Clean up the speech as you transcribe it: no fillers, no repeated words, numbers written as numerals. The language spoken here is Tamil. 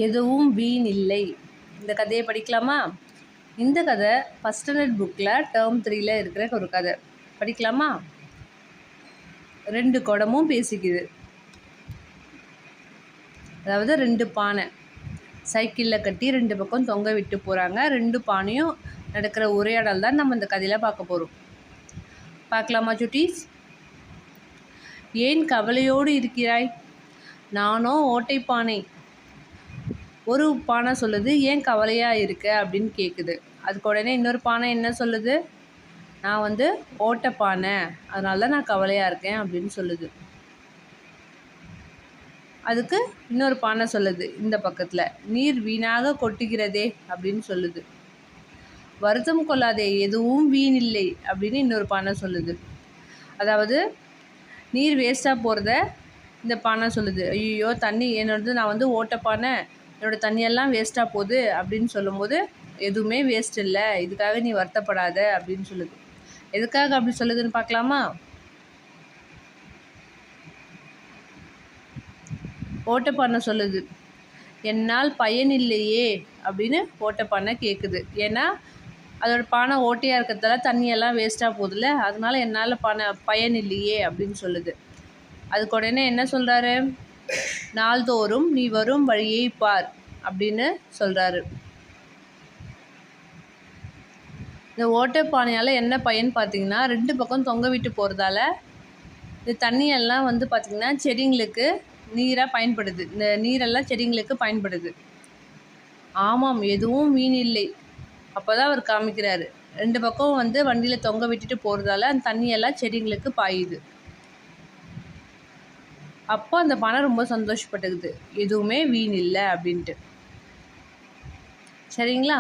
எதுவும் வீண் இல்லை. இந்த கதையை படிக்கலாமா? இந்த கதை ஃபஸ்ட் ஸ்டாண்டர்ட் புக்கில் டேர்ம் 3ல் இருக்கிற ஒரு கதை. படிக்கலாமா? 2 குடமும் பேசிக்குது. அதாவது 2 பானை சைக்கிளில் கட்டி 2 பக்கம் தொங்க விட்டு போகிறாங்க. 2 பானையும் நடக்கிற உரையாடல் தான் நம்ம இந்த கதையில் பார்க்க போகிறோம். பார்க்கலாமா சுட்டீஸ்? ஏன் கவலையோடு இருக்கிறாய்? நானோ ஓட்டைப்பானை. ஒரு பானை சொல்லுது, ஏன் கவலையாக இருக்க அப்படின்னு கேட்குது. அதுக்கு உடனே இன்னொரு பானை என்ன சொல்லுது? நான் ஓட்டைப்பானை, அதனால தான் நான் கவலையாக இருக்கேன் அப்படின்னு சொல்லுது. அதுக்கு இன்னொரு பானை சொல்லுது இந்த பக்கத்தில், நீர் வீணாக கொட்டுகிறதே அப்படின்னு சொல்லுது. வருத்தம் கொள்ளாதே, எதுவும் வீண் இல்லை அப்படின்னு இன்னொரு பானை சொல்லுது. அதாவது நீர் வேஸ்ட்டாக போகிறத இந்த பானை சொல்லுது. ஐயோ தண்ணி நான் ஓட்டைப்பானை, என்னோடய தண்ணியெல்லாம் வேஸ்ட்டாக போகுது அப்படின்னு சொல்லும்போது, எதுவுமே வேஸ்ட் இல்லை, இதுக்காக நீ வருத்தப்படாத அப்படின்னு சொல்லுது. எதுக்காக அப்படி சொல்லுதுன்னு பார்க்கலாமா? ஓட்டைப்பானை சொல்லுது, என்னால் பயன் இல்லையே அப்படின்னு ஓட்டைப்பானை கேட்குது. ஏன்னா அதோட பானை ஓட்டையாக இருக்கிறதால தண்ணியெல்லாம் வேஸ்ட்டாக போகுதுல்ல, அதனால என்னால் பயன் இல்லையே அப்படின்னு சொல்லுது. அதுக்கு உடனே என்ன சொல்கிறாரு? நாள்தோறும் நீ வரும் வழியை பார் அப்படின்னு சொல்கிறாரு. இந்த ஓட்டைப்பானையால் என்ன பயன் பார்த்தீங்கன்னா, 2 பக்கம் தொங்க விட்டு போகிறதால இந்த தண்ணியெல்லாம் பார்த்திங்கன்னா செடிங்களுக்கு நீராக பயன்படுது. இந்த நீரெல்லாம் செடிங்களுக்கு பயன்படுது. ஆமாம், எதுவும் வீண் இல்லை. அப்போ தான் அவர் காமிக்கிறாரு. 2 பக்கம் வண்டியில் தொங்க விட்டுட்டு போகிறதால அந்த தண்ணியெல்லாம் செடிங்களுக்கு பாயுது. அப்போ அந்த பானை ரொம்ப சந்தோஷப்பட்டுக்குது, எதுவுமே வீண் இல்லை அப்படின்ட்டு. சரிங்களா?